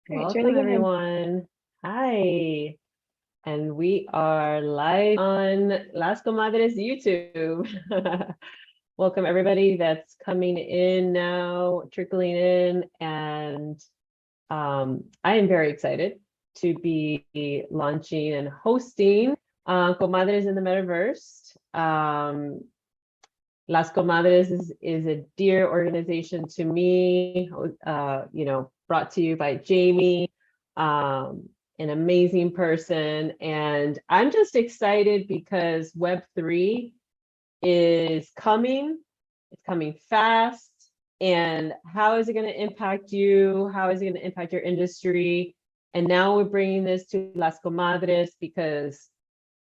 All right, Welcome, Charlie, go ahead. everyone. Hi. And we are live on Las Comadres YouTube. Welcome, everybody that's coming in now, trickling in. And I am very excited to be launching and hosting Comadres in the Metaverse. Las Comadres is a dear organization to me, brought to you by Jamie, an amazing person. And I'm just excited because Web3 is coming. It's coming fast. And how is it going to impact you? How is it going to impact your industry? And now we're bringing this to Las Comadres because,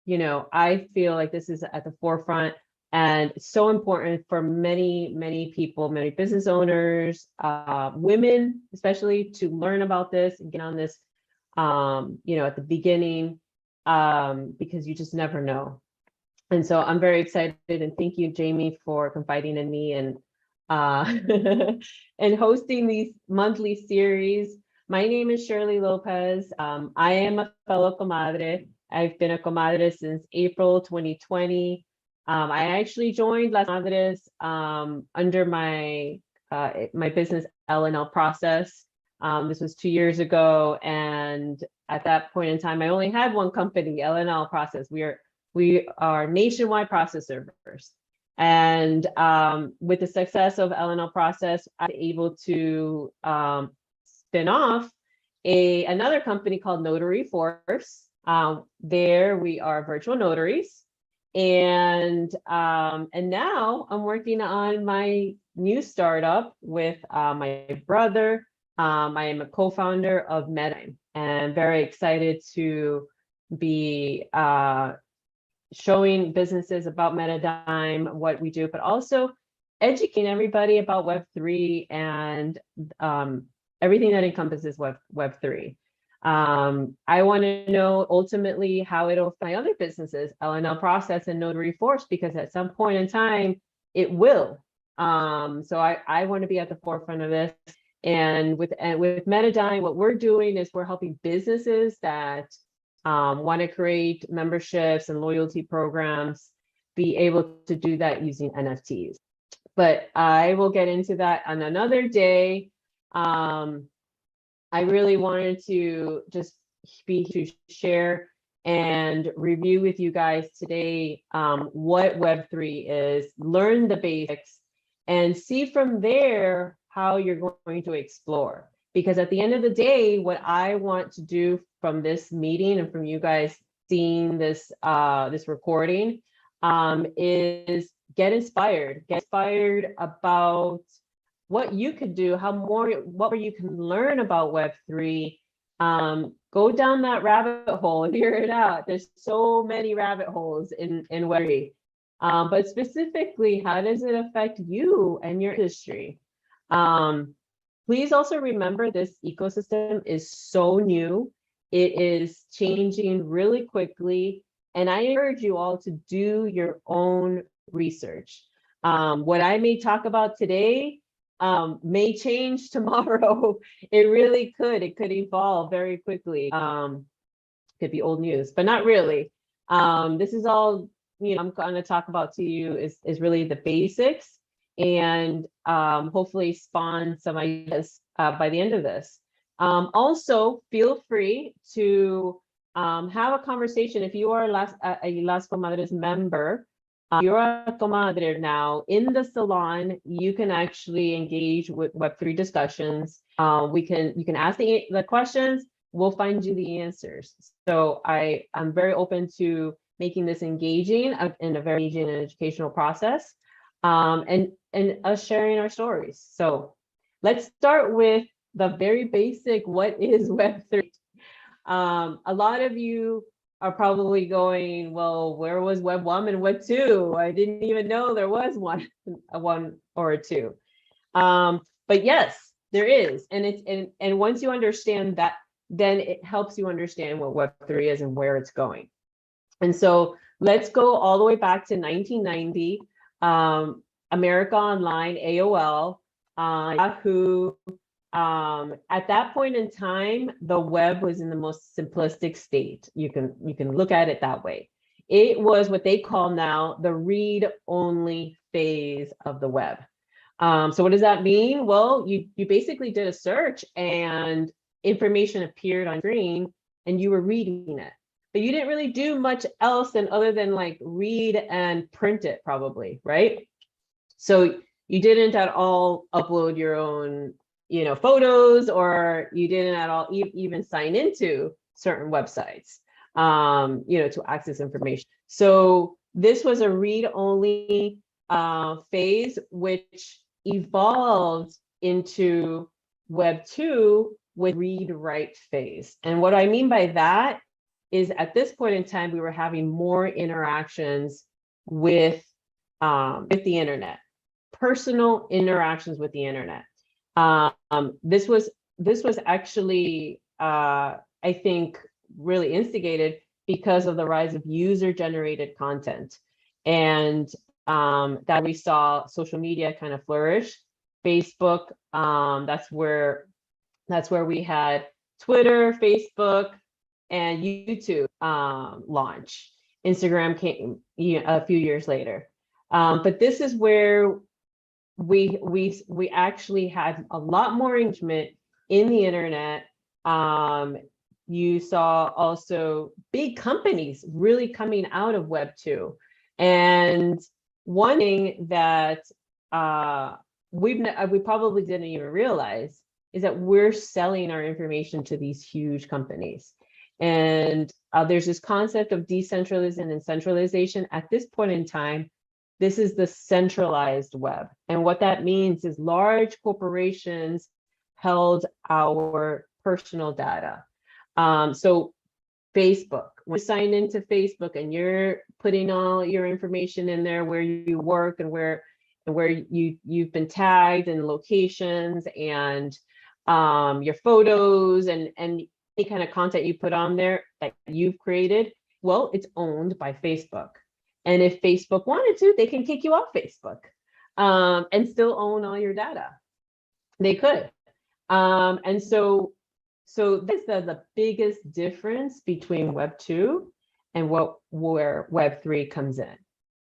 I feel like this is at the forefront. And it's so important for many people, many business owners, women, especially, to learn about this and get on this, at the beginning, because you just never know. And so I'm very excited, and thank you, Jamie, for confiding in me and and hosting these monthly series. My name is Shirley Lopez. I am a fellow comadre. I've been a comadre since April 2020. I actually joined Las Madres under my business L&L process. This was 2 years ago, and at that point in time, I only had one company, L&L Process. We are nationwide process servers, and with the success of L&L Process, I was able to spin off another company called Notary Force. There we are virtual notaries. And now I'm working on my new startup with my brother. I am a co-founder of Meta, and very excited to be showing businesses about Metadime, what we do, but also educating everybody about Web3 and everything that encompasses Web3. I want to know ultimately how it'll affect my other businesses, L&L Process and Notary Force, because at some point in time, it will. So I want to be at the forefront of this. And with Metadime, what we're doing is we're helping businesses that want to create memberships and loyalty programs be able to do that using NFTs. But I will get into that on another day. I really wanted to just share and review with you guys today what Web3 is, learn the basics, and see from there how you're going to explore. Because at the end of the day, what I want to do from this meeting and from you guys seeing this this recording is get inspired about what you could do, what you can learn about Web3. Go down that rabbit hole and figure it out. There's so many rabbit holes in Web3. But specifically, how does it affect you and your industry? Please also remember this ecosystem is so new. It is changing really quickly. And I encourage you all to do your own research. What I may talk about today may change tomorrow. It really could. It could evolve very quickly. Could be old news, but not really. This is all, I'm going to talk about to you is really the basics, and hopefully spawn some ideas by the end of this. Also, feel free to have a conversation. If you are a Las Comadres member, you're a comadre now in the salon, you can actually engage with Web3 discussions. You can ask the questions, we'll find you the answers. So I'm very open to making this engaging in a very engaging and educational process, and us sharing our stories. So let's start with the very basic, what is Web3? A lot of you are probably going, well, where was Web 1 and Web 2? I didn't even know there was a 1 or a 2. But yes, there is. And once you understand that, then it helps you understand what Web 3 is and where it's going. And so let's go all the way back to 1990, America Online, AOL, Yahoo, At that point in time, the web was in the most simplistic state. You can look at it that way. It was what they call now the read-only phase of the web. So what does that mean? Well, you basically did a search and information appeared on screen and you were reading it. But you didn't really do much else other than like read and print it probably, right? So you didn't at all upload your own, photos, or you didn't at all even sign into certain websites, to access information. So this was a read-only phase, which evolved into Web 2 with read-write phase. And what I mean by that is at this point in time, we were having more interactions with the internet, personal interactions with the internet. This was actually, I think, really instigated because of the rise of user-generated content, and that we saw social media kind of flourish. Facebook, that's where we had Twitter, Facebook, and YouTube launch. Instagram came a few years later, but this is where we actually had a lot more engagement in the internet. You saw also big companies really coming out of Web 2. And one thing that we probably didn't even realize is that we're selling our information to these huge companies. And there's this concept of decentralization and centralization. At this point in time, this is the centralized web. And what that means is large corporations held our personal data. So Facebook, when you sign into Facebook and you're putting all your information in there, where you work and where you've been tagged, and locations, and your photos, and any kind of content you put on there that you've created, well, it's owned by Facebook. And if Facebook wanted to, they can kick you off Facebook and still own all your data. They could. And so this is the biggest difference between Web 2 and where Web 3 comes in.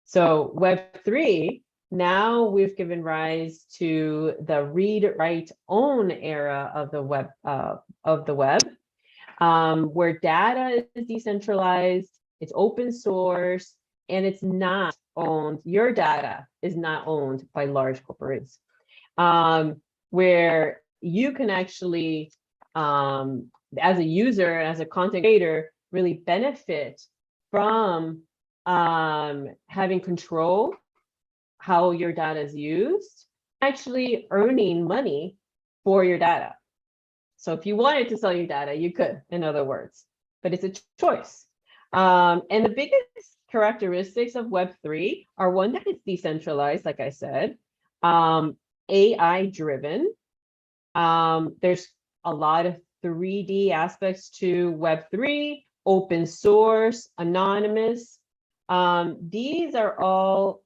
So Web 3, now we've given rise to the read, write, own era of the web, where data is decentralized, it's open source, and it's not owned. Your data is not owned by large corporations, where you can actually, as a user, as a content creator, really benefit from having control how your data is used, actually earning money for your data. So if you wanted to sell your data, you could, in other words, but it's a choice. And the biggest characteristics of Web3 are, one, that it's decentralized, like I said, AI driven. There's a lot of 3D aspects to Web3, open source, anonymous. These are all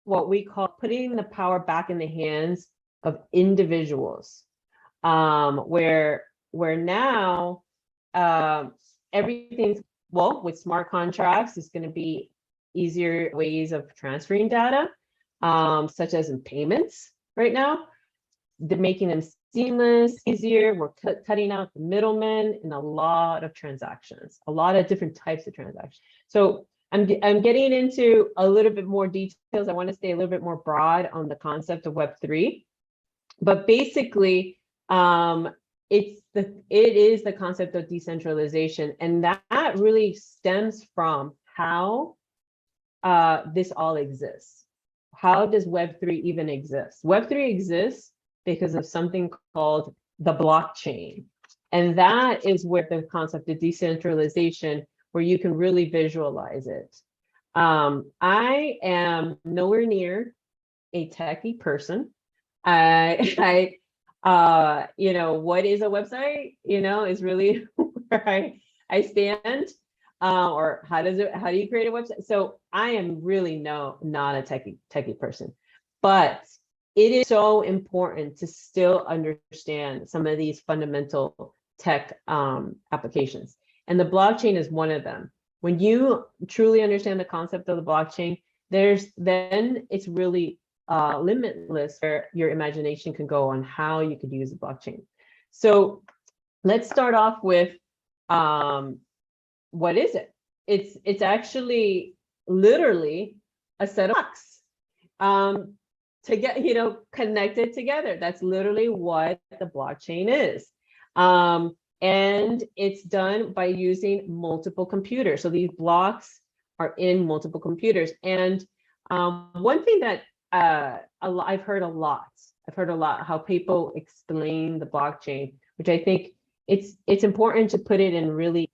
what we call putting the power back in the hands of individuals, where now everything's, well, with smart contracts, it's going to be easier ways of transferring data, such as in payments right now. They're making them seamless, easier. We're cutting out the middlemen in a lot of transactions, a lot of different types of transactions. So I'm getting into a little bit more details. I want to stay a little bit more broad on the concept of Web3, but basically, it is the concept of decentralization, and that really stems from how this all exists. How does Web3 even exist? Web3 exists because of something called the blockchain, and that is where the concept of decentralization, where you can really visualize it. I am nowhere near a techie person. What is a website, is really where I stand, or how do you create a website? So I am really not a techie person, but it is so important to still understand some of these fundamental tech applications. And the blockchain is one of them. When you truly understand the concept of the blockchain, then it's really limitless where your imagination can go on how you could use the blockchain. So let's start off with what is it? It's actually literally a set of blocks to get, you know, connected together. That's literally what the blockchain is. And it's done by using multiple computers. So these blocks are in multiple computers. And one thing that I've heard a lot how people explain the blockchain, which I think it's important to put it in really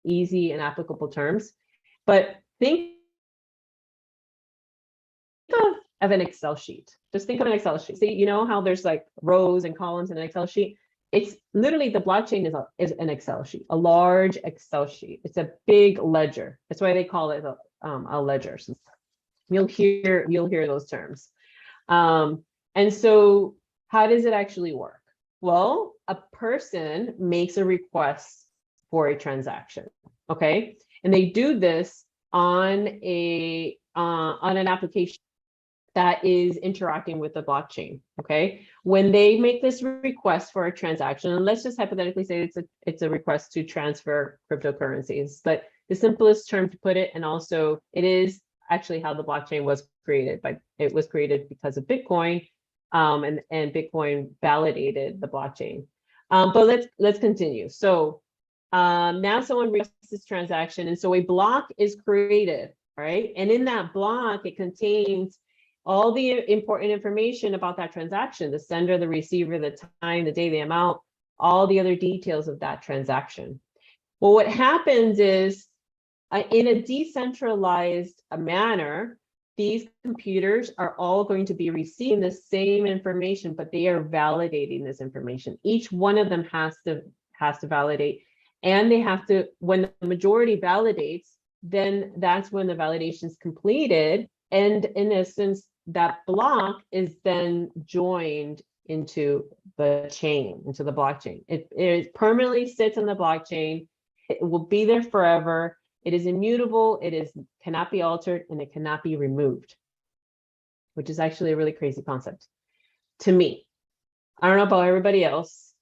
easy and applicable terms. But think of an Excel sheet. Just think of an Excel sheet. See, you know how there's like rows and columns in an Excel sheet? It's literally, the blockchain is an Excel sheet, a large Excel sheet. It's a big ledger. That's why they call it a ledger. So you'll hear those terms. And so how does it actually work? Well, a person makes a request for a transaction, okay? And they do this on an application that is interacting with the blockchain, okay? When they make this request for a transaction, and let's just hypothetically say it's a request to transfer cryptocurrencies, but the simplest term to put it, and also it is actually how the blockchain was created. It was created because of Bitcoin, and Bitcoin validated the blockchain. But let's continue. So now someone requests this transaction, and so a block is created, right? And in that block, it contains all the important information about that transaction: the sender, the receiver, the time, the day, the amount, all the other details of that transaction. Well, what happens is, in a decentralized manner, these computers are all going to be receiving the same information, but they are validating this information. Each one of them has to validate, and they have to, when the majority validates, then that's when the validation is completed. And in essence, that block is then joined into the chain, into the blockchain. It permanently sits on the blockchain. It will be there forever. It is immutable. Cannot be altered, and it cannot be removed, which is actually a really crazy concept to me. I don't know about everybody else,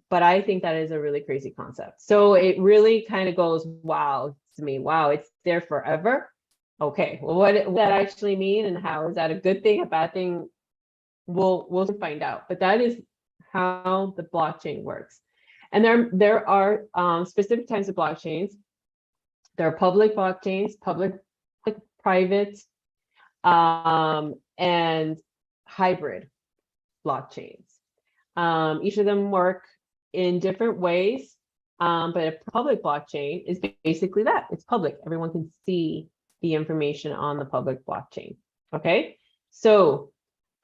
but I think that is a really crazy concept. So it really kind of goes, wow, to me. Wow, it's there forever. Okay, well, what does that actually mean, and how is that a good thing, a bad thing? We'll find out. But that is how the blockchain works. And there are specific types of blockchains. There are public blockchains, public, private, and hybrid blockchains. Each of them work in different ways, but a public blockchain is basically that. It's public. Everyone can see the information on the public blockchain. Okay, so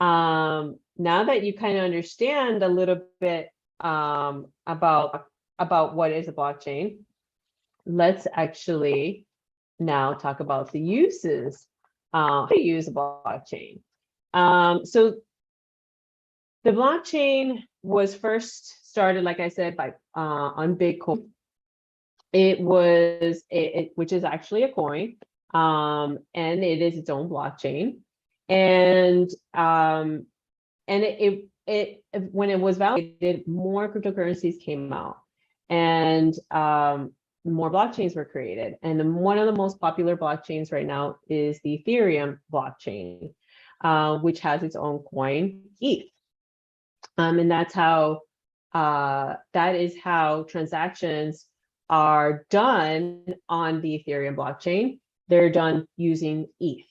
now that you kind of understand a little bit about what is a blockchain, let's actually now talk about the uses, how to use a blockchain. So the blockchain was first started, like I said, by on Bitcoin. It was which is actually a coin. And it is its own blockchain, and it when it was validated, more cryptocurrencies came out, and more blockchains were created. And one of the most popular blockchains right now is the Ethereum blockchain, which has its own coin, ETH, and that's how that is how transactions are done on the Ethereum blockchain. They're done using ETH,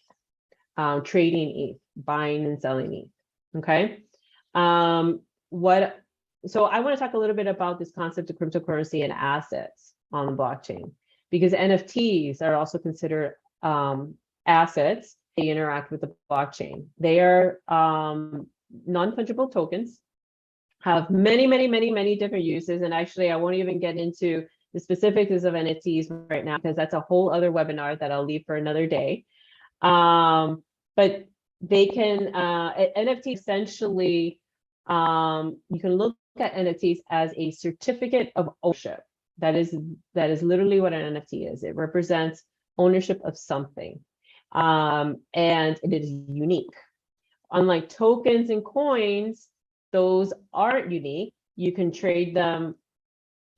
trading ETH, buying and selling ETH. Okay. So I want to talk a little bit about this concept of cryptocurrency and assets on the blockchain, because NFTs are also considered assets. They interact with the blockchain. They are non-fungible tokens, have many different uses. And actually, I won't even get into the specifics of NFTs right now, because that's a whole other webinar that I'll leave for another day. But they can NFT essentially, you can look at NFTs as a certificate of ownership. That is literally what an NFT is. It represents ownership of something, and it is unique. Unlike tokens and coins, those aren't unique. You can trade them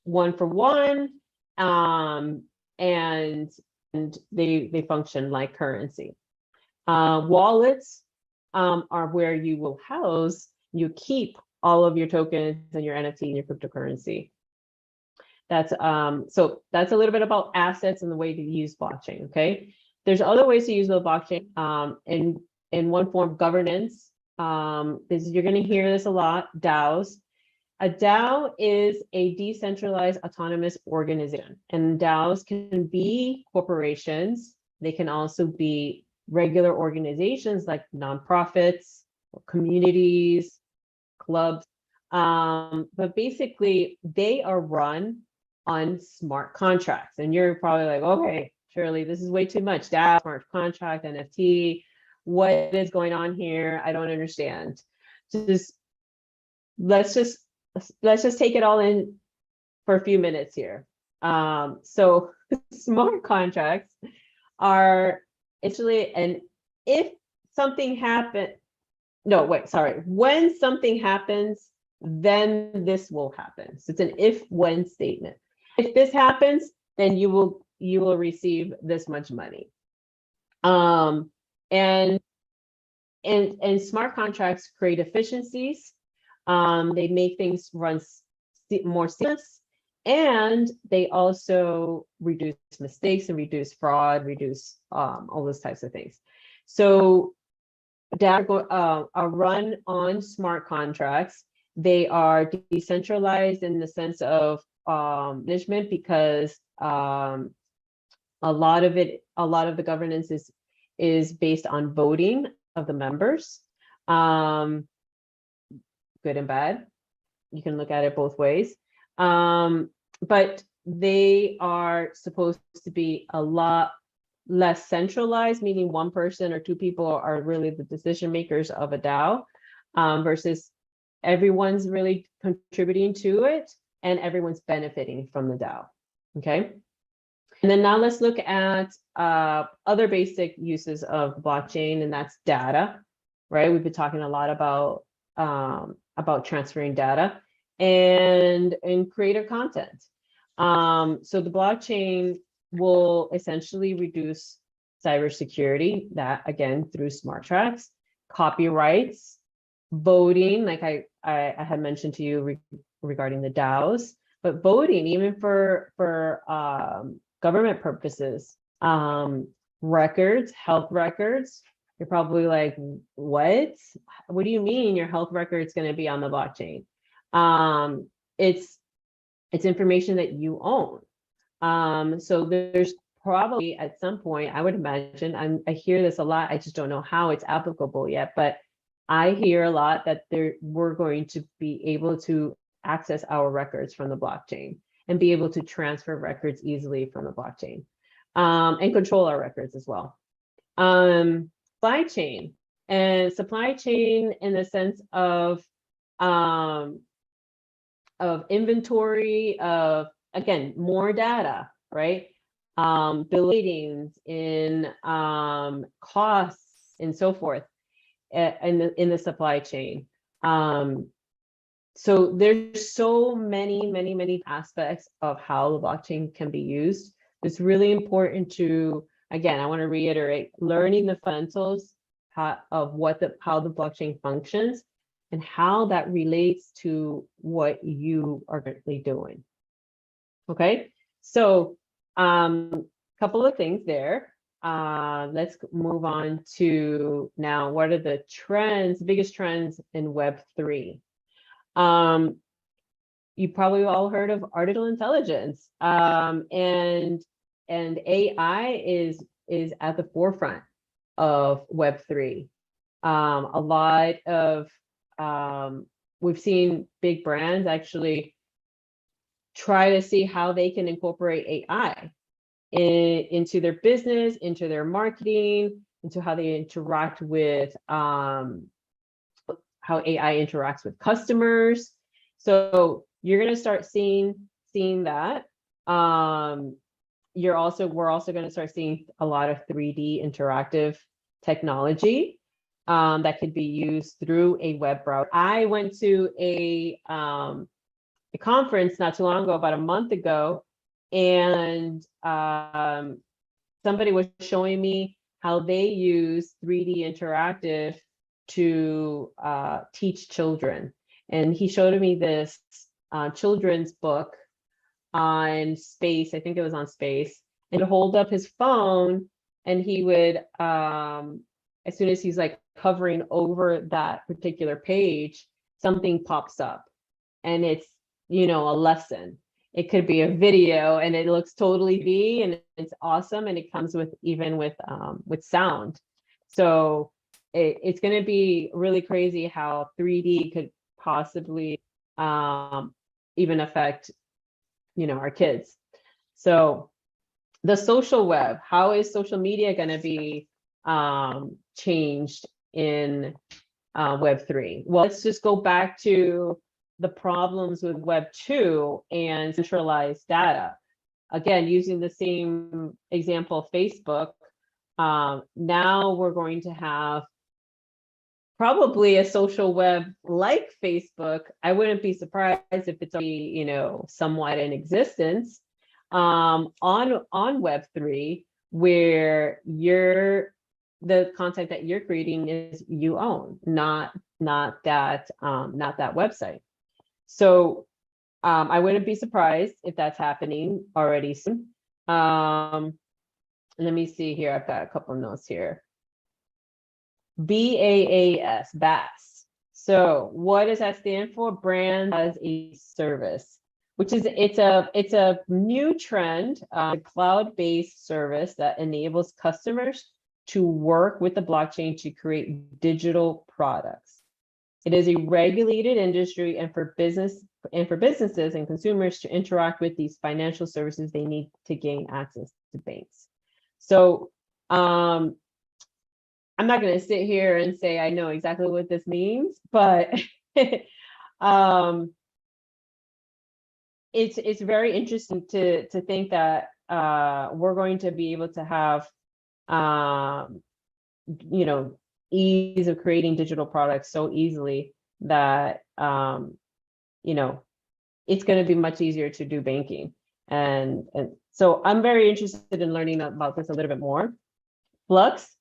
one for one, and they function like currency. Wallets are where you will house, you keep all of your tokens and your NFT and your cryptocurrency. That's so that's a little bit about assets and the way to use blockchain. Okay, there's other ways to use the blockchain. In one form, governance. You're going to hear this a lot. DAOs. A DAO is a decentralized autonomous organization, and DAOs can be corporations. They can also be regular organizations like nonprofits, communities, clubs. But basically, they are run on smart contracts. And you're probably like, okay, Shirley, this is way too much. DAO, smart contract, NFT. What is going on here? I don't understand. Let's just take it all in for a few minutes here. So smart contracts are actually if something happens, no, wait, sorry. When something happens, then this will happen. So it's an if-when statement. If this happens, then you will receive this much money. And smart contracts create efficiencies. They make things run more seamless, and they also reduce mistakes and reduce fraud, reduce all those types of things. So DAO are run on smart contracts. They are decentralized in the sense of management, because a lot of the governance is based on voting of the members, good and bad. You can look at it both ways. But they are supposed to be a lot less centralized, meaning one person or two people are really the decision makers of a DAO, versus everyone's really contributing to it and everyone's benefiting from the DAO. Okay. And then now let's look at other basic uses of blockchain, and that's data, right? We've been talking a lot about transferring data and creator content. So the blockchain will essentially reduce cybersecurity, that again through smart contracts, copyrights, voting, like I had mentioned to you regarding the DAOs, but voting even for government purposes, records, health records. You're probably like, what do you mean your health record is going to be on the blockchain? It's information that you own. So there's probably at some point, I would imagine, I hear this a lot, I just don't know how it's applicable yet, but I hear a lot that we're going to be able to access our records from the blockchain and be able to transfer records easily from the blockchain, and control our records as well. Supply chain in the sense of inventory, of, again, more data, right? Billings in costs and so forth in the supply chain. So there's so many aspects of how the blockchain can be used. It's really important to, again, I want to reiterate, learning the fundamentals of how the blockchain functions and how that relates to what you are currently doing. Okay, so couple of things there. Let's move on to now, what are the biggest trends in Web3? You probably all heard of artificial intelligence, and AI is at the forefront of Web3. A lot of we've seen big brands actually try to see how they can incorporate AI into their business, into their marketing, into how they interact with how AI interacts with customers. So you're going to start seeing that. We're also going to start seeing a lot of 3D interactive technology that could be used through a web browser. I went to a conference not too long ago, about a month ago, and somebody was showing me how they use 3D interactive to teach children. And he showed me this children's book on space. I think it was on space. And hold up his phone, and he would, as soon as he's like hovering over that particular page, something pops up, and it's, you know, a lesson. It could be a video, and it looks totally V, and it's awesome, and it comes with even with sound. So it's going to be really crazy how 3D could possibly even affect, you know, our kids. So the social web, how is social media going to be changed in Web3? Well, let's just go back to the problems with Web2 and centralized data. Again, using the same example of Facebook, now we're going to have probably a social web like Facebook. I wouldn't be surprised if it's already, you know, somewhat in existence on Web3, where the content that you're creating is you own, not that website. So I wouldn't be surprised if that's happening already soon. Let me see here. I've got a couple of notes here. BAAS, BAS. So what does that stand for? Brand as a service, which is it's a new trend, a cloud-based service that enables customers to work with the blockchain to create digital products. It is a regulated industry, and for businesses and consumers to interact with these financial services, they need to gain access to banks. So I'm not going to sit here and say I know exactly what this means, but it's very interesting to think that we're going to be able to have you know, ease of creating digital products so easily that you know, it's going to be much easier to do banking. And so I'm very interested in learning about this a little bit more. Flux.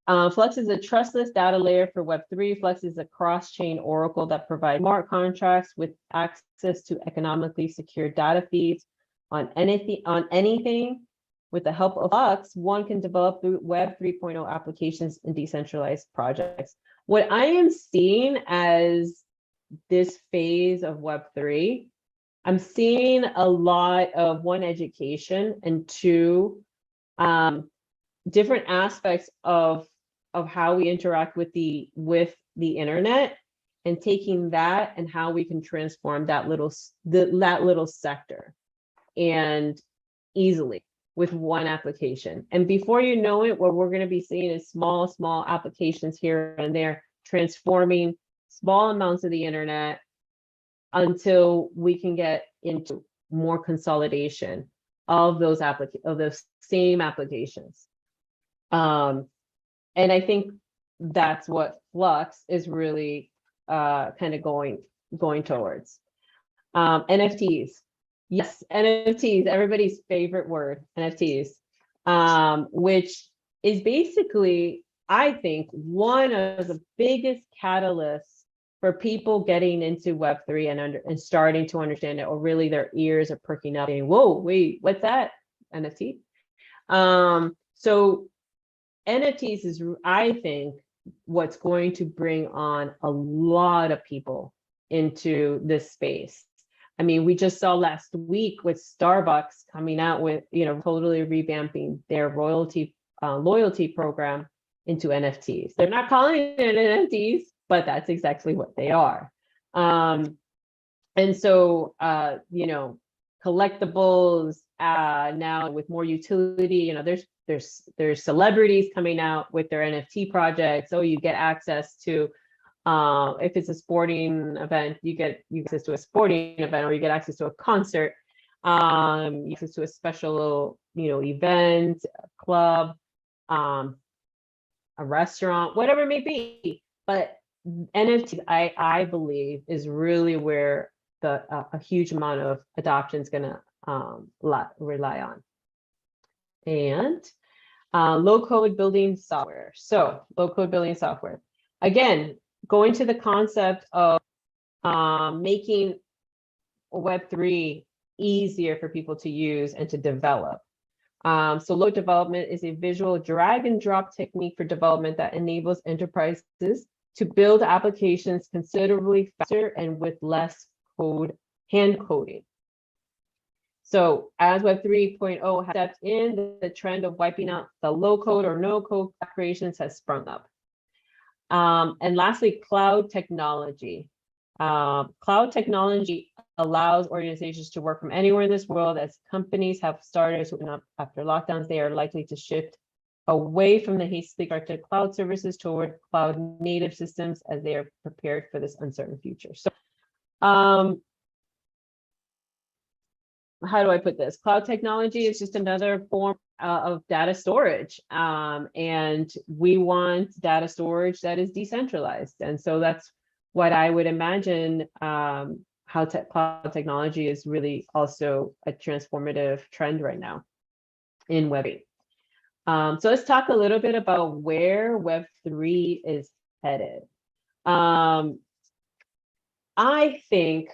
Flux is a trustless data layer for Web3. Flux is a cross-chain oracle that provides smart contracts with access to economically secure data feeds on anything. With the help of Flux, one can develop Web 3.0 applications and decentralized projects. What I am seeing as this phase of Web3, I'm seeing a lot of, one, education, and two, different aspects of how we interact with the internet, and taking that and how we can transform that little sector and easily with one application. And before you know it, what we're going to be seeing is small applications here and there transforming small amounts of the internet until we can get into more consolidation of those same applications. And I think that's what Flux is really kind of going towards. NFTs. Yes, NFTs, everybody's favorite word, NFTs, which is basically, I think, one of the biggest catalysts for people getting into Web3 and starting to understand it, or really their ears are perking up and, whoa, wait, what's that? NFT? So NFTs is, I think, what's going to bring on a lot of people into this space. I mean, we just saw last week with Starbucks coming out with, you know, totally revamping their loyalty program into NFTs. They're not calling it NFTs, but that's exactly what they are. And so, you know, collectibles, now with more utility. You know, there's celebrities coming out with their NFT projects. So you get access to, if it's a sporting event, you get access to a sporting event, or you get access to a concert, access to a special, you know, event, a club, a restaurant, whatever it may be. But NFT, I believe, is really where a huge amount of adoption is going to rely on. And low-code building software. So low-code building software. Again, going to the concept of making Web3 easier for people to use and to develop. So low development is a visual drag and drop technique for development that enables enterprises to build applications considerably faster and with less hand coding. So as Web 3.0 has stepped in, the trend of wiping out the low code or no code creations has sprung up. And lastly, cloud technology. Cloud technology allows organizations to work from anywhere in this world. As companies have started to open up after lockdowns, they are likely to shift away from the hastily crafted cloud services toward cloud native systems as they are prepared for this uncertain future. So how do I put this? Cloud technology is just another form of data storage. And we want data storage that is decentralized. And so that's what I would imagine how cloud technology is really also a transformative trend right now in Web3. So let's talk a little bit about where Web3 is headed. I think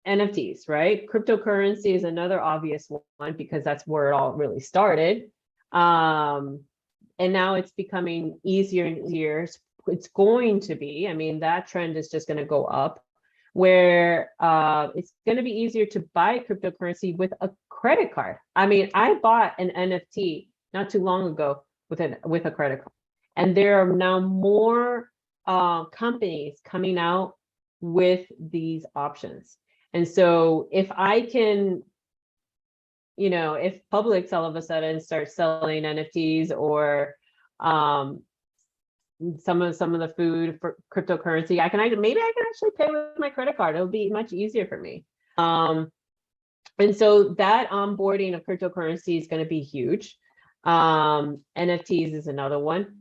NFTs, right? Cryptocurrency is another obvious one because that's where it all really started. And now it's becoming easier and easier. It's going to be, I mean, that trend is just going to go up, where it's going to be easier to buy cryptocurrency with a credit card. I mean, I bought an NFT not too long ago with a credit card. And there are now more companies coming out with these options. And so if I can, you know, if Publix all of a sudden starts selling NFTs, or some of the food for cryptocurrency, maybe I can actually pay with my credit card. It'll be much easier for me. And so that onboarding of cryptocurrency is going to be huge. NFTs is another one.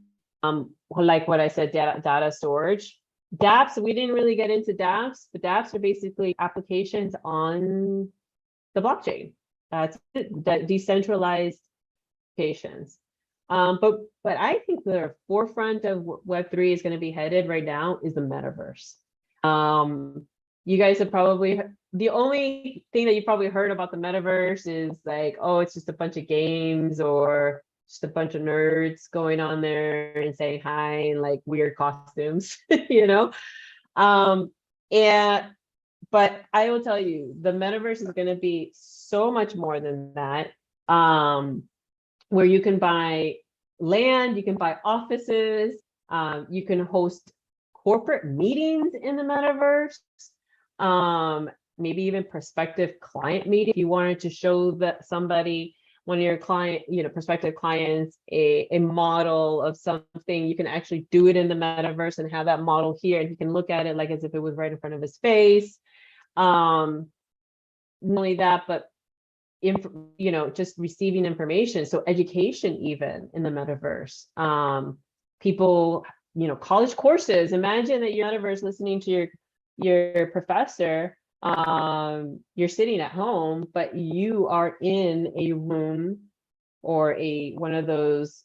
Like what I said, data storage. dApps, we didn't really get into dApps, but dApps are basically applications on the blockchain. That's that decentralized applications. But I think the forefront of Web3 is going to be headed right now is the metaverse. You guys have probably, the only thing that you probably heard about the metaverse is like, oh, it's just a bunch of games or just a bunch of nerds going on there and saying hi in like weird costumes, you know? But I will tell you, the metaverse is going to be so much more than that, where you can buy land, you can buy offices, you can host corporate meetings in the metaverse, maybe even prospective client meeting. If you wanted to show that somebody, one of your prospective clients, a model of something, you can actually do it in the metaverse and have that model here, and you can look at it like as if it was right in front of his face. Not only that, but just receiving information. So education, even in the metaverse, people, college courses. Imagine that you're in the metaverse listening to your professor. You're sitting at home, but you are in a room or one of those,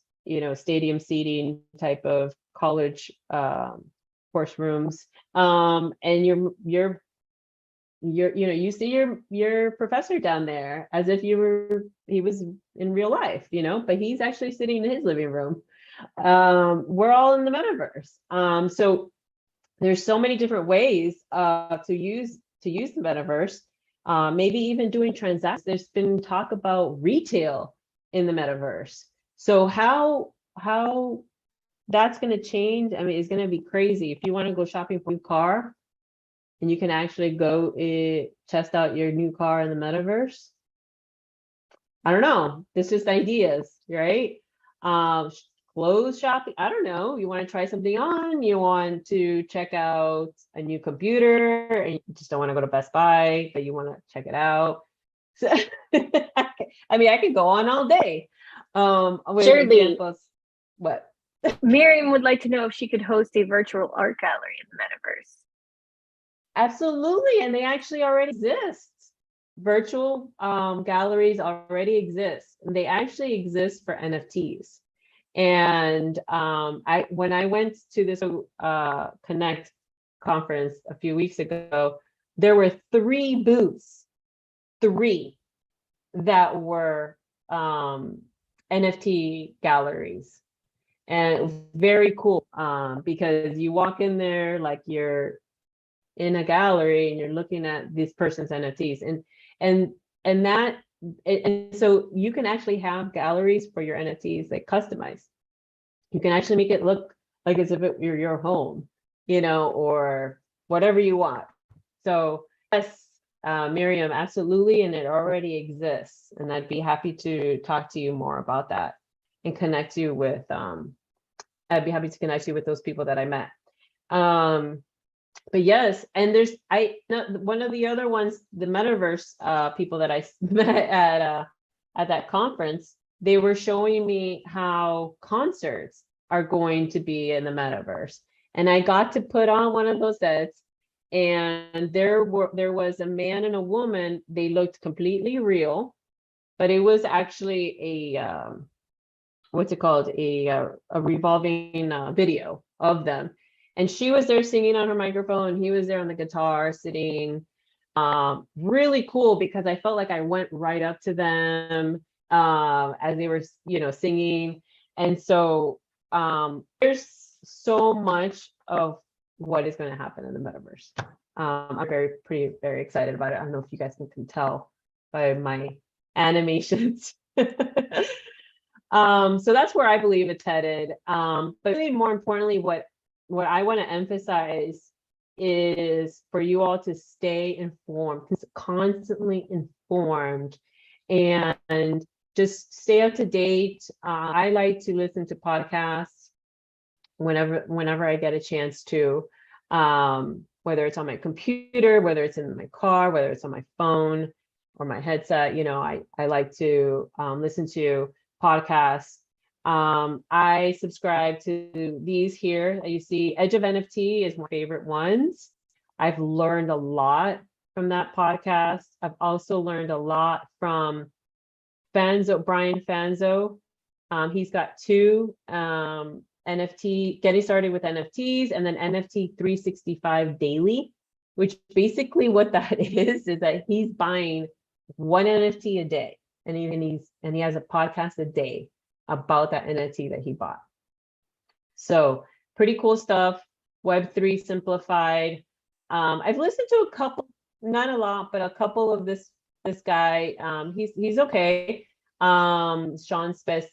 stadium seating type of college course rooms. And you see your professor down there as if he was in real life, but he's actually sitting in his living room. We're all in the metaverse. So there's so many different ways to use the metaverse. Maybe even doing transactions. There's been talk about retail in the metaverse. So how that's going to change, I mean, it's going to be crazy. If you want to go shopping for a new car, and you can actually go test out your new car in the metaverse. I don't know. This is ideas, right? Clothes shopping. I don't know. You want to try something on, you want to check out a new computer, and you just don't want to go to Best Buy, but you want to check it out. So, I mean, I could go on all day. With Surely. examples. What? Miriam would like to know if she could host a virtual art gallery in the metaverse. Absolutely, and they actually already exist. Virtual galleries already exist. They actually exist for NFTs. And when I went to this Connect conference a few weeks ago, there were 3 booths, 3 that were NFT galleries. And it was very cool because you walk in there like you're in a gallery and you're looking at this person's NFTs, and so you can actually have galleries for your NFTs, like customized. You can actually make it look like as if it were your home, or whatever you want. So yes, Miriam, absolutely, and it already exists, and I'd be happy to talk to you more about that and connect you with. I'd be happy to connect you with those people that I met. But yes, and there's one of the other ones, the metaverse people that I met at that conference, they were showing me how concerts are going to be in the metaverse. And I got to put on one of those sets, and there was a man and a woman. They looked completely real, but it was actually a what's it called? A revolving video of them. And she was there singing on her microphone. He was there on the guitar sitting. Really cool, because I felt like I went right up to them as they were, singing. And so there's so much of what is going to happen in the metaverse. I'm very excited about it. I don't know if you guys can tell by my animations. So that's where I believe it's headed. But really, more importantly, what I want to emphasize is for you all to stay informed, constantly informed, and just stay up to date. I like to listen to podcasts whenever I get a chance to, whether it's on my computer, whether it's in my car, whether it's on my phone or my headset. I like to listen to podcasts. I subscribe to these here that you see. Edge of NFT is my favorite ones. I've learned a lot from that podcast. I've also learned a lot from Brian Fanzo. He's got 2 NFT, Getting Started with NFTs, and then NFT 365 Daily, which basically what that is that he's buying 1 NFT a day, and he has a podcast a day about that NFT that he bought. So pretty cool stuff. Web3 simplified. I've listened to a couple, not a lot, but a couple of this guy. He's okay. Sean Spicy,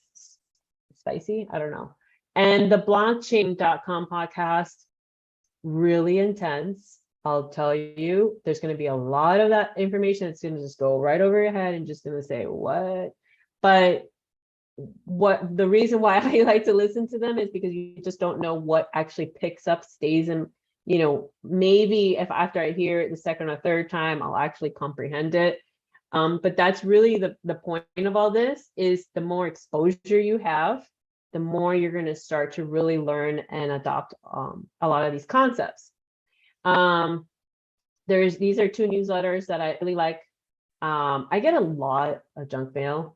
I don't know. And the blockchain.com podcast, really intense. I'll tell you, there's going to be a lot of that information that's going to just go right over your head and just going to say, what? But the reason why I like to listen to them is because you just don't know what actually picks up, stays in, maybe if after I hear it the second or third time, I'll actually comprehend it. But that's really the point of all this, is the more exposure you have, the more you're going to start to really learn and adopt a lot of these concepts. These are 2 newsletters that I really like. I get a lot of junk mail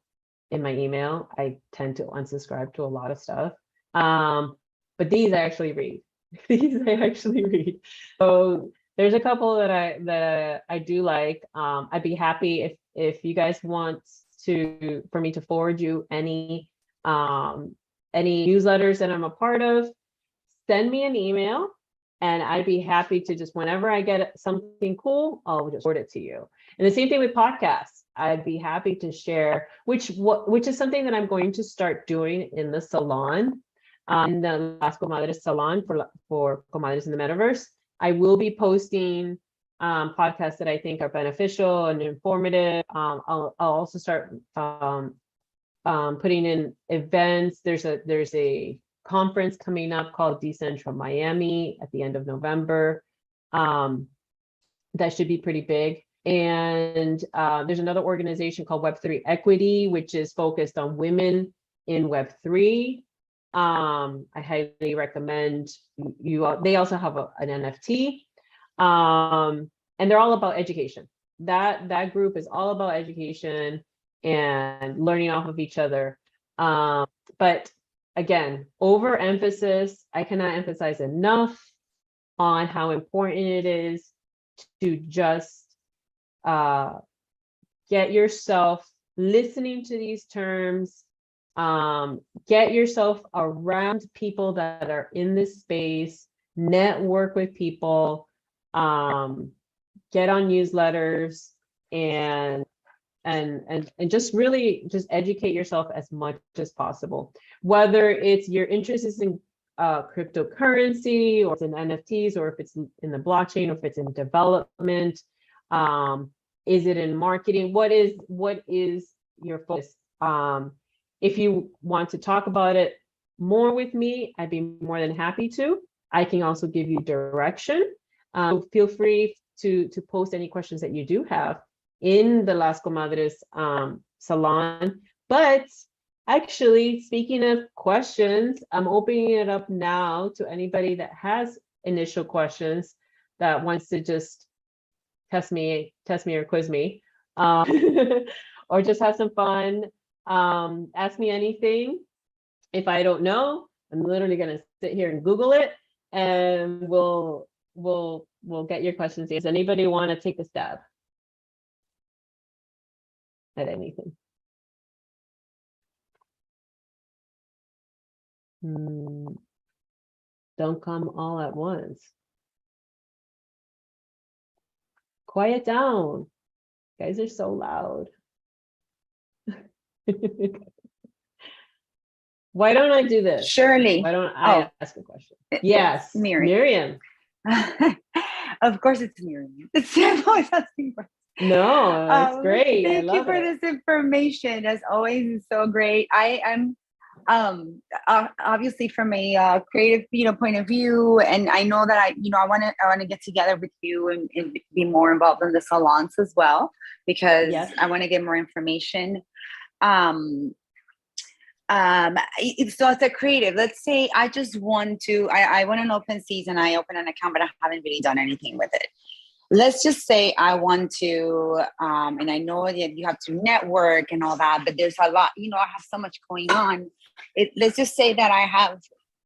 in my email. I tend to unsubscribe to a lot of stuff. But these I actually read. So there's a couple that I do like. I'd be happy if you guys want for me to forward you any newsletters that I'm a part of. Send me an email, and I'd be happy to just, whenever I get something cool, I'll just forward it to you. And the same thing with podcasts. I'd be happy to share, which is something that I'm going to start doing in the salon, in the Las Comadres salon for Comadres in the Metaverse. I will be posting podcasts that I think are beneficial and informative. I'll also start putting in events. There's a conference coming up called Decentral Miami at the end of November. That should be pretty big. And there's another organization called Web3 Equity, which is focused on women in Web3. I highly recommend you. They also have an NFT, and they're all about education. That group is all about education and learning off of each other. But again, overemphasis. I cannot emphasize enough on how important it is to just get yourself listening to these terms, get yourself around people that are in this space, network with people, get on newsletters, and just really just educate yourself as much as possible. Whether it's your interest is in cryptocurrency, or it's in NFTs, or if it's in the blockchain, or if it's in development, is it in marketing? What is your focus? If you want to talk about it more with me, I'd be more than happy to. I can also give you direction. Feel free to post any questions that you do have in the Las Comadres salon. But actually, speaking of questions, I'm opening it up now to anybody that has initial questions, that wants to just test me or quiz me, or just have some fun. Ask me anything. If I don't know, I'm literally gonna sit here and Google it, and we'll get your questions. Does anybody want to take a stab at anything? Don't come all at once. Quiet down. You guys are so loud. Why don't I do this? Shirley. Why don't I ask a question? Yes, Miriam. Of course it's Miriam. I'm always asking questions. No, it's great. Thank you for it. this information. As always, it's so great. I am obviously from a creative point of view, and I know that I want to get together with you and be more involved in the salons as well, because yes. I want to get more information. So as a creative, let's say I just want to, I want an open season, I open an account, but I haven't really done anything with it. Let's just say I want to, and I know that you have to network and all that, but there's a lot, I have so much going on. Let's just say that I have,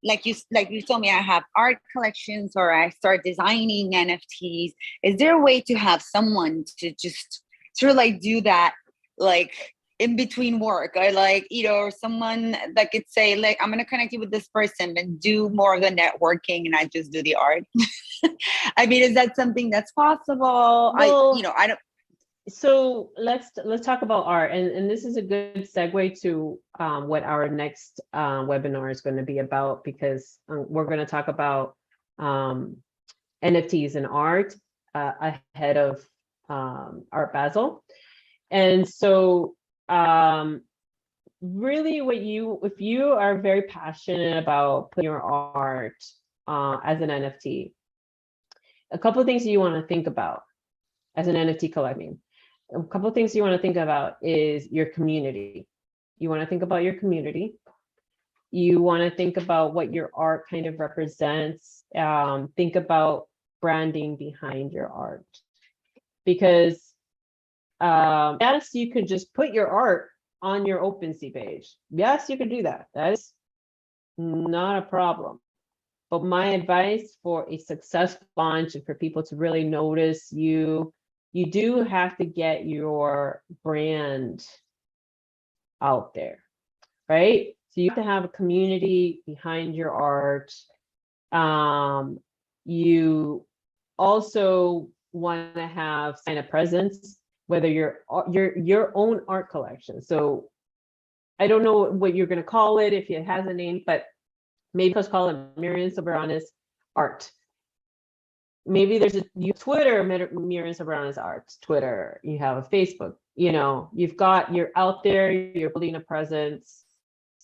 like you told me, I have art collections, or I start designing NFTs. Is there a way to have someone to just sort of like do that, like in between work, or like, or someone that could say, like, I'm going to connect you with this person and do more of the networking, and I just do the art? I mean, is that something that's possible? Well, I don't. So let's talk about art, and this is a good segue to what our next webinar is going to be about, because we're going to talk about NFTs and art ahead of Art Basel. And so really, if you are very passionate about putting your art as an NFT, a couple of things you want to think about as an NFT collector. A couple of things you want to think about is your community. You want to think about your community. You want to think about what your art kind of represents. Think about branding behind your art, because yes, you could just put your art on your OpenSea page. Yes, you can do that. That is not a problem. But my advice for a successful launch and for people to really notice you do have to get your brand out there, right? So you have to have a community behind your art. You also want to have sign a presence, whether your own art collection. So I don't know what you're going to call it, if it has a name, but maybe let's call it Miriam Soberanes Art. maybe there's Twitter Miriam Sobrano's art, Twitter, you have a Facebook, you're out there, you're building a presence,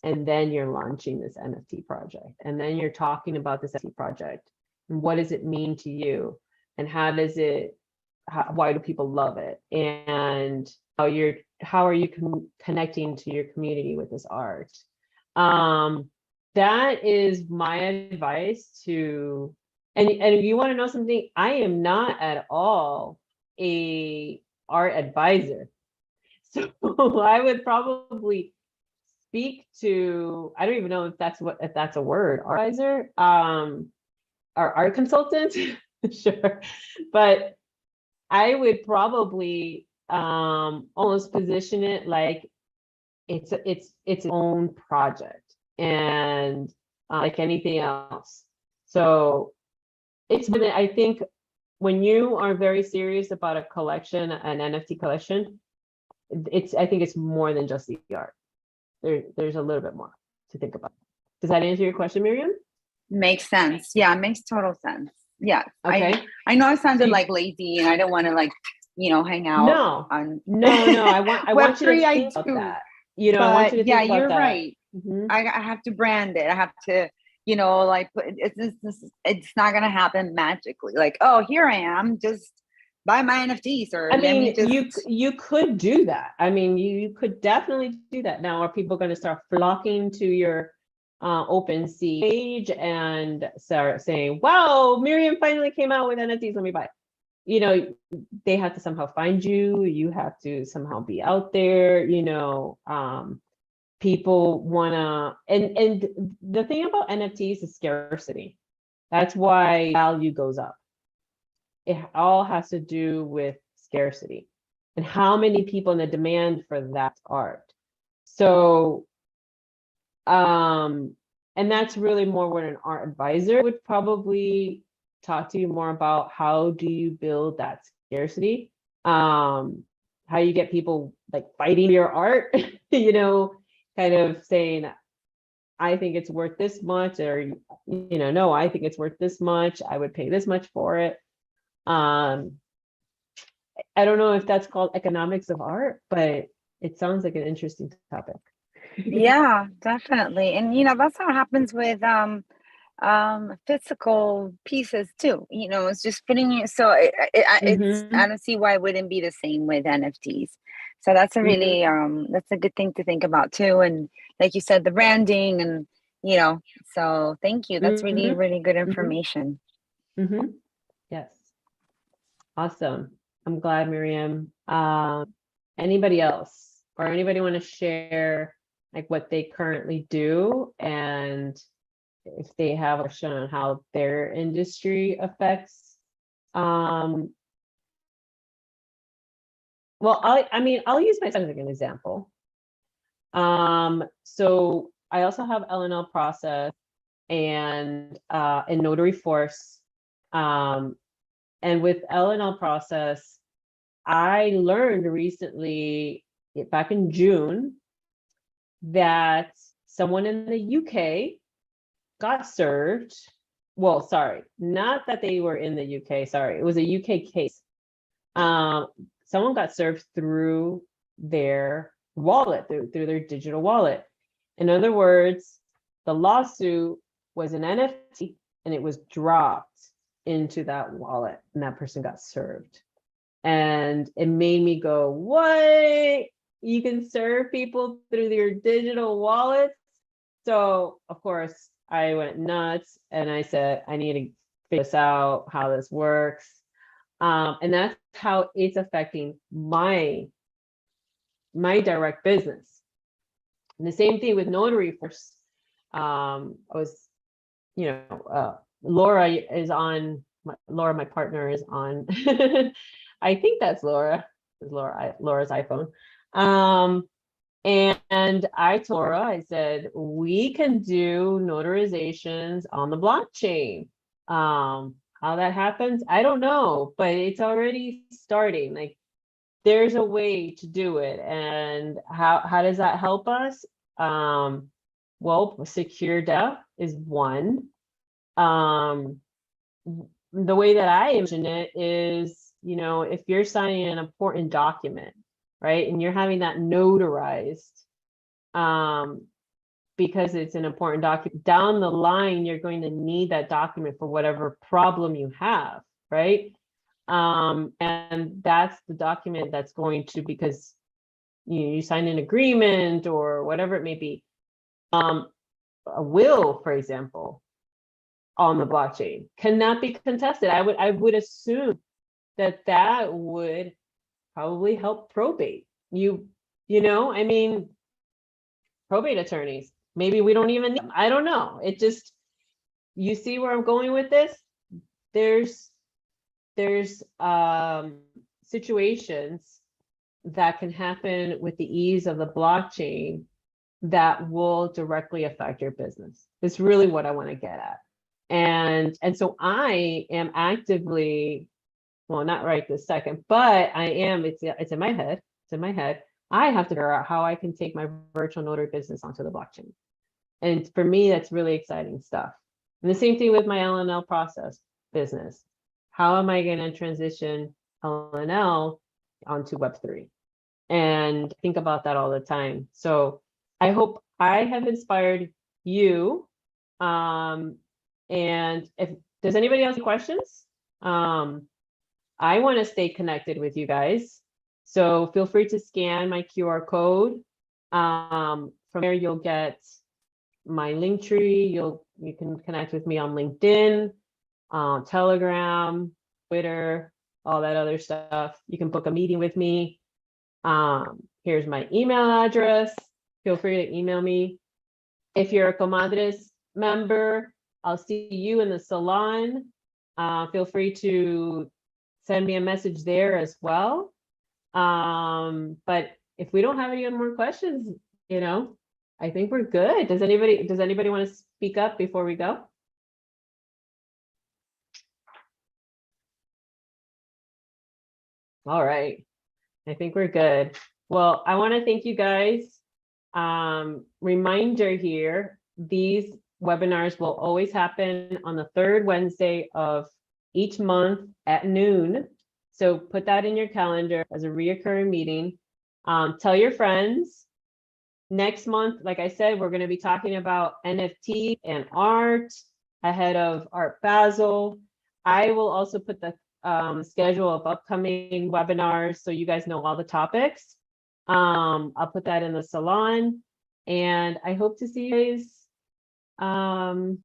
and then you're launching this NFT project. And then you're talking about this NFT project and what does it mean to you? And why do people love it? And how are you connecting to your community with this art? That is my advice to, and if you want to know something, I am not at all a art advisor. So I would probably speak to, I don't even know if that's a word, art advisor, or art consultant, sure. But I would probably almost position it like it's its own project, and like anything else. So I think when you are very serious about a collection, an NFT collection, I think it's more than just the art. There's a little bit more to think about. Does that answer your question, Miriam? Makes sense. Yeah, it makes total sense. Yeah. Okay. I know I sounded like lazy, and I don't want to hang out. No. I want you to think about that. I want you to think about that. You're right. Mm-hmm. I have to brand it. I have to, it's not gonna happen magically. Like, oh, here I am, just buy my NFTs. Or you could do that. I mean, you could definitely do that. Now, are people going to start flocking to your OpenSea page and start saying, "Wow, Miriam finally came out with NFTs. Let me buy it." They have to somehow find you. You have to somehow be out there. People wanna, and the thing about NFTs is scarcity. That's why value goes up. It all has to do with scarcity and how many people and the demand for that art. So, and that's really more what an art advisor would probably talk to you more about. How do you build that scarcity? How you get people like fighting your art, kind of saying, I think it's worth this much, or, no, I think it's worth this much. I would pay this much for it. I don't know if that's called economics of art, but it sounds like an interesting topic. Yeah, definitely. And that's how it happens with physical pieces too. It's just putting it, so it's I don't see why it wouldn't be the same with NFTs. So that's a really that's a good thing to think about too. And like you said, the branding, and so thank you. That's really, really good information. Yes. Awesome. I'm glad, Miriam. Anybody else, or anybody want to share like what they currently do, and if they have a question on how their industry affects? Well, I'll use myself as an example. So I also have LNL process and Notary Force. And with LNL process, I learned recently, back in June, that someone in the UK got served. Well, sorry, not that they were in the UK. Sorry, it was a UK case. Someone got served through their wallet, through their digital wallet. In other words, the lawsuit was an NFT and it was dropped into that wallet, and that person got served. And it made me go, what? You can serve people through your digital wallets? So of course I went nuts and I said, I need to figure this out, how this works. And that's how it's affecting my direct business. And the same thing with Notary Force. Laura is on, Laura, my partner, is on, I think that's Laura's iPhone. And I told Laura, I said, we can do notarizations on the blockchain. How that happens, I don't know, but it's already starting. Like, there's a way to do it. And how does that help us? Well, secure data is one. the way that I imagine it is, you know, if you're signing an important document, right, and you're having that notarized, because it's an important document, down the line, you're going to need that document for whatever problem you have, right? And that's the document that's going to, because you sign an agreement or whatever it may be, a will, for example, on the blockchain cannot be contested. I would assume that that would probably help probate. You know, I mean, probate attorneys, maybe we don't even need them. I don't know. It just, you see where I'm going with this? There's situations that can happen with the ease of the blockchain that will directly affect your business. It's really what I want to get at. And so I am actively, well, not right this second, but I am, it's in my head. It's in my head. I have to figure out how I can take my virtual notary business onto the blockchain. And for me, that's really exciting stuff. And the same thing with my LNL process business. How am I going to transition LNL onto Web3? And think about that all the time. So I hope I have inspired you. And if does anybody else have questions? I want to stay connected with you guys. So feel free to scan my QR code. From there, you'll get my link tree. You can connect with me on LinkedIn, Telegram, Twitter, all that other stuff. You can book a meeting with me. Here's my email address. Feel free to email me. If you're a Comadres member, I'll see you in the salon. Feel free to send me a message there as well. But if we don't have any more questions, you know, I think we're good. Does anybody want to speak up before we go? All right. I think we're good. Well, I want to thank you guys. Reminder here, these webinars will always happen on the third Wednesday of each month at noon. So put that in your calendar as a reoccurring meeting. Tell your friends. Next month, like I said, we're going to be talking about NFT and art ahead of Art Basel. I will also put the schedule of upcoming webinars so you guys know all the topics. I'll put that in the salon, and I hope to see you guys